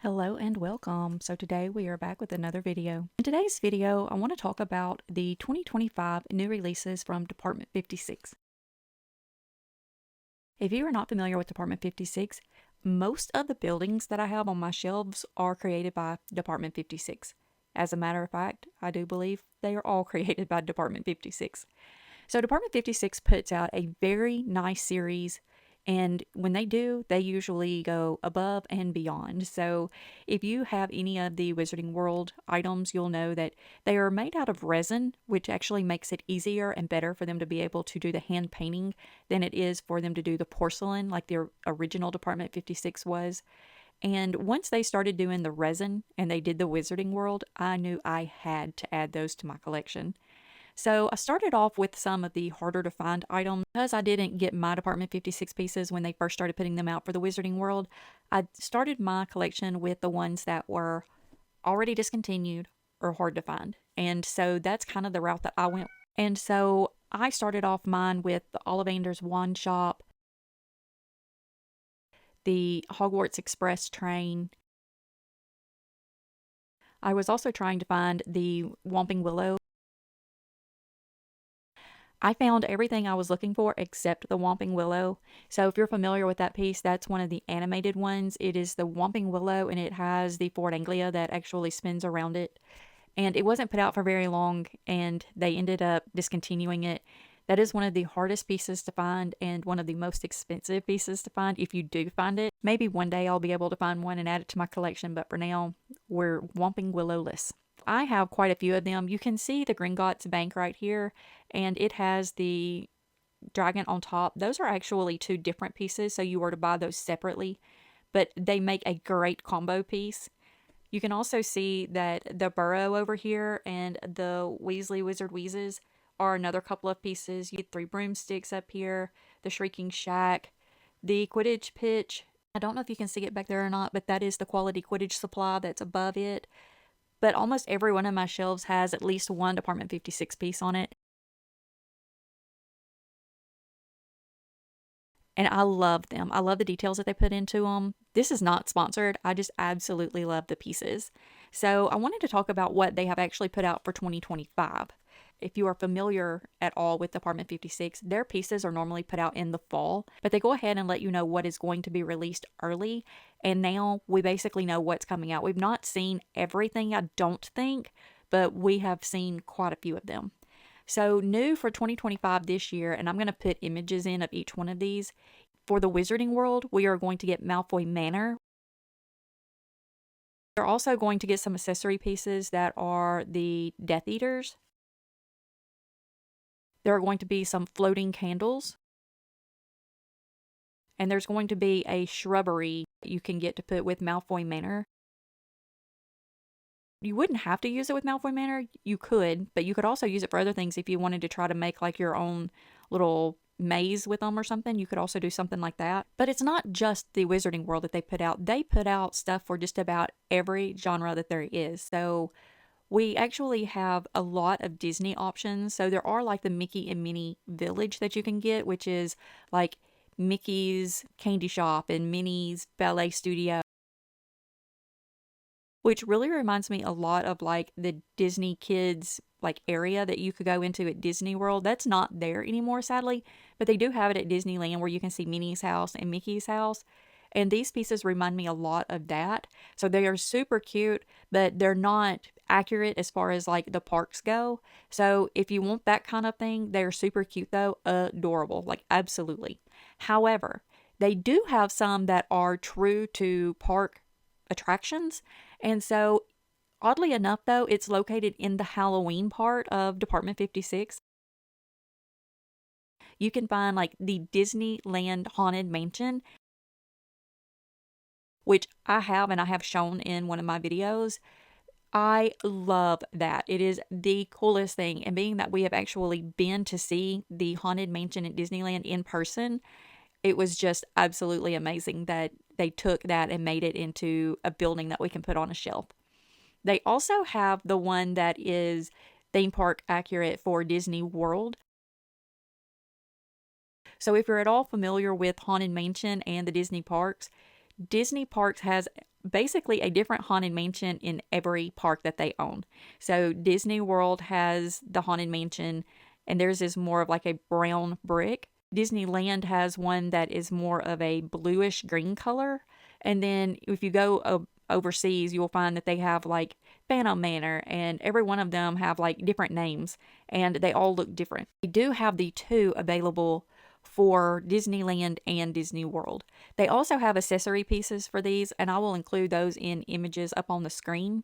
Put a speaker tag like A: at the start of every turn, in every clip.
A: Hello and welcome. So today we are back with another video. In today's video, I want to talk about the 2025 new releases from Department 56. If you are not familiar with Department 56, most of the buildings that I have on my shelves are created by Department 56. As a matter of fact, I do believe they are all created by Department 56. So Department 56 puts out a very nice series, and when they do, they usually go above and beyond. So if you have any of the Wizarding World items, you'll know that they are made out of resin, which actually makes it easier and better for them to be able to do the hand painting than it is for them to do the porcelain like the original Department 56 was. And once they started doing the resin and they did the Wizarding World, I knew I had to add those to my collection. So I started off with some of the harder to find items. Because I didn't get my Department 56 pieces when they first started putting them out for the Wizarding World, I started my collection with the ones that were already discontinued or hard to find. And so that's kind of the route that I went. And so I started off mine with the Ollivander's Wand Shop, the Hogwarts Express train. I was also trying to find the Whomping Willow. I found everything I was looking for except the Whomping Willow. So if you're familiar with that piece, that's one of the animated ones. It is the Whomping Willow, and it has the Ford Anglia that actually spins around it. And it wasn't put out for very long, and they ended up discontinuing it. That is one of the hardest pieces to find and one of the most expensive pieces to find if you do find it. Maybe one day I'll be able to find one and add it to my collection, but for now, we're Whomping Willow-less. I have quite a few of them. You can see the Gringotts Bank right here, and it has the dragon on top. Those are actually two different pieces, so you were to buy those separately, but they make a great combo piece. You can also see that the Burrow over here and the Weasley Wizard Wheezes are another couple of pieces. You get three broomsticks up here, the Shrieking Shack, the Quidditch pitch. I don't know if you can see it back there or not, but that is the quality Quidditch supply that's above it. But almost every one of my shelves has at least one Department 56 piece on it. And I love them. I love the details that they put into them. This is not sponsored. I just absolutely love the pieces. So I wanted to talk about what they have actually put out for 2025. If you are familiar at all with Department 56, their pieces are normally put out in the fall, but they go ahead and let you know what is going to be released early. And now we basically know what's coming out. We've not seen everything, I don't think, but we have seen quite a few of them. So new for 2025 this year, and I'm going to put images in of each one of these. For the Wizarding World, we are going to get Malfoy Manor. We're also going to get some accessory pieces that are the Death Eaters. There are going to be some floating candles. And there's going to be a shrubbery you can get to put with Malfoy Manor. You wouldn't have to use it with Malfoy Manor. You could, but you could also use it for other things if you wanted to try to make like your own little maze with them or something. You could also do something like that. But it's not just the Wizarding World that they put out. They put out stuff for just about every genre that there is. So we actually have a lot of Disney options. So there are like the Mickey and Minnie Village that you can get, which is like Mickey's Candy Shop and Minnie's Ballet Studio, which really reminds me a lot of like the Disney Kids like area that you could go into at Disney World. That's not there anymore, sadly, but they do have it at Disneyland where you can see Minnie's house and Mickey's house. And these pieces remind me a lot of that. So they are super cute, but they're not accurate as far as like the parks go. So if you want that kind of thing, they're super cute though, adorable, like absolutely. However, they do have some that are true to park attractions. And so, oddly enough, though, it's located in the Halloween part of Department 56. You can find like the Disneyland Haunted Mansion, which I have and I have shown in one of my videos. I love that. It is the coolest thing. And being that we have actually been to see the Haunted Mansion at Disneyland in person, it was just absolutely amazing that they took that and made it into a building that we can put on a shelf. They also have the one that is theme park accurate for Disney World. So if you're at all familiar with Haunted Mansion and the Disney Parks has basically a different Haunted Mansion in every park that they own. So Disney World has the Haunted Mansion, and theirs is more of like a brown brick. Disneyland has one that is more of a bluish green color. And then if you go overseas, you'll find that they have like Phantom Manor, and every one of them have like different names, and they all look different. They do have the two available for Disneyland and Disney World. They also have accessory pieces for these, and I will include those in images up on the screen.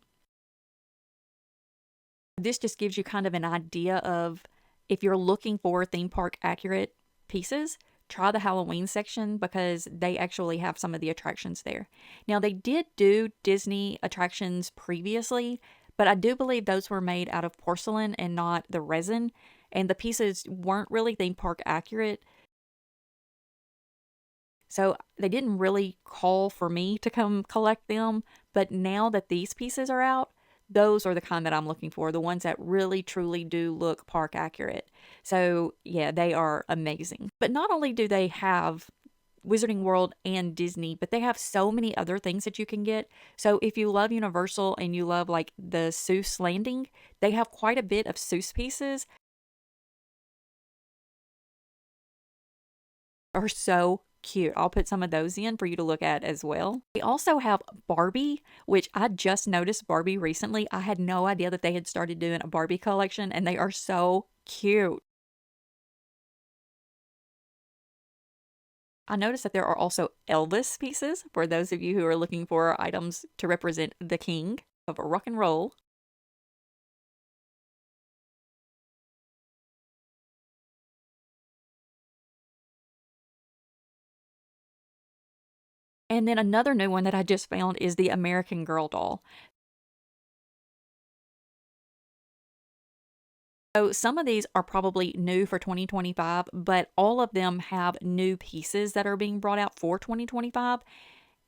A: This just gives you kind of an idea of if you're looking for theme park accurate pieces, try the Halloween section because they actually have some of the attractions there. Now, they did do Disney attractions previously, but I do believe those were made out of porcelain and not the resin, and the pieces weren't really theme park accurate. So they didn't really call for me to come collect them, but now that these pieces are out, those are the kind that I'm looking for, the ones that really truly do look park accurate. So yeah, they are amazing. But not only do they have Wizarding World and Disney, but they have so many other things that you can get. So if you love Universal and you love like the Seuss Landing, they have quite a bit of Seuss pieces. Are so cute. I'll put some of those in for you to look at as well. We also have Barbie, which I just noticed Barbie recently. I had no idea that they had started doing a Barbie collection, and they are so cute. I noticed that there are also Elvis pieces for those of you who are looking for items to represent the king of rock and roll. And then another new one that I just found is the American Girl doll. So some of these are probably new for 2025, but all of them have new pieces that are being brought out for 2025.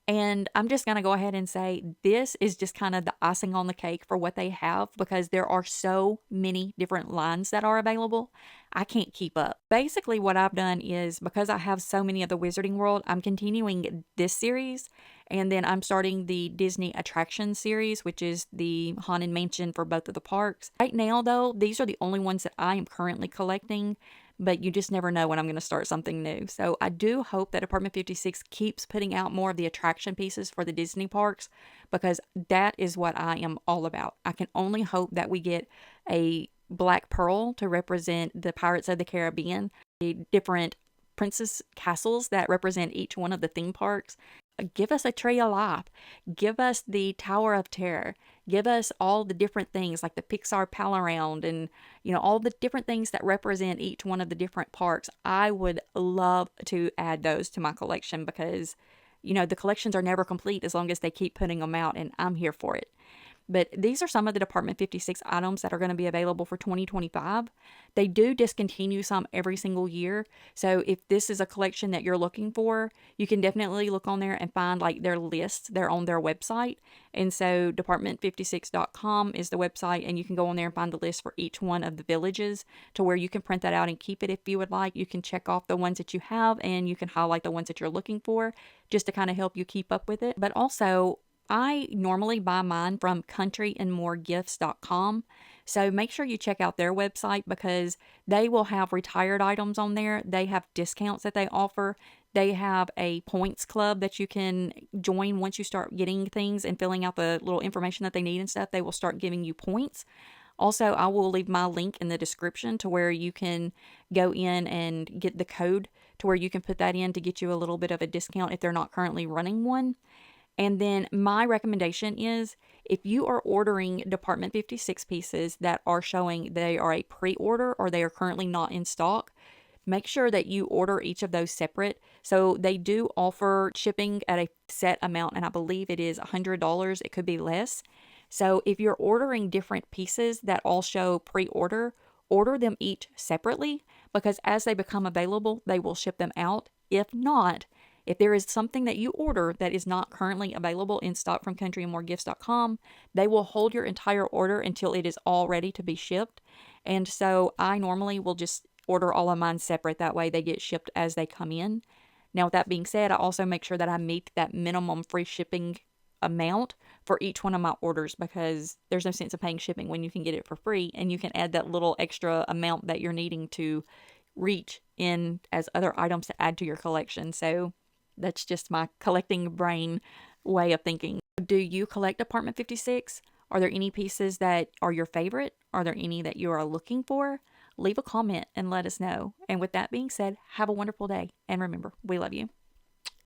A: And I'm just going to go ahead and say this is just kind of the icing on the cake for what they have because there are so many different lines that are available. I can't keep up. Basically, what I've done is because I have so many of the Wizarding World, I'm continuing this series and then I'm starting the Disney Attraction series, which is the Haunted Mansion for both of the parks. Right now, though, these are the only ones that I am currently collecting, but you just never know when I'm going to start something new. So I do hope that Apartment 56 keeps putting out more of the attraction pieces for the Disney parks because that is what I am all about. I can only hope that we get a Black Pearl to represent the Pirates of the Caribbean, the different princess castles that represent each one of the theme parks. Give us a Tree of Life. Give us the Tower of Terror. Give us all the different things like the Pixar Pal Around and, all the different things that represent each one of the different parks. I would love to add those to my collection because, the collections are never complete as long as they keep putting them out, and I'm here for it. But these are some of the Department 56 items that are going to be available for 2025. They do discontinue some every single year. So if this is a collection that you're looking for, you can definitely look on there and find like their lists. They're on their website. And so department56.com is the website, and you can go on there and find the list for each one of the villages to where you can print that out and keep it if you would like. You can check off the ones that you have and you can highlight the ones that you're looking for just to kind of help you keep up with it. But also, I normally buy mine from countryandmoregifts.com. So make sure you check out their website because they will have retired items on there. They have discounts that they offer. They have a points club that you can join once you start getting things and filling out the little information that they need and stuff. They will start giving you points. Also, I will leave my link in the description to where you can go in and get the code to where you can put that in to get you a little bit of a discount if they're not currently running one. And then my recommendation is if you are ordering Department 56 pieces that are showing they are a pre-order or they are currently not in stock, make sure that you order each of those separate. So they do offer shipping at a set amount, and I believe it is $100. It could be less. So if you're ordering different pieces that all show pre-order, order them each separately because as they become available, they will ship them out. If not, if there is something that you order that is not currently available in stock from countryandmoregifts.com, they will hold your entire order until it is all ready to be shipped. And so I normally will just order all of mine separate. That way they get shipped as they come in. Now, with that being said, I also make sure that I meet that minimum free shipping amount for each one of my orders, because there's no sense of paying shipping when you can get it for free, and you can add that little extra amount that you're needing to reach in as other items to add to your collection. So that's just my collecting brain way of thinking. Do you collect Apartment 56? Are there any pieces that are your favorite? Are there any that you are looking for? Leave a comment and let us know. And with that being said, have a wonderful day. And remember, we love you.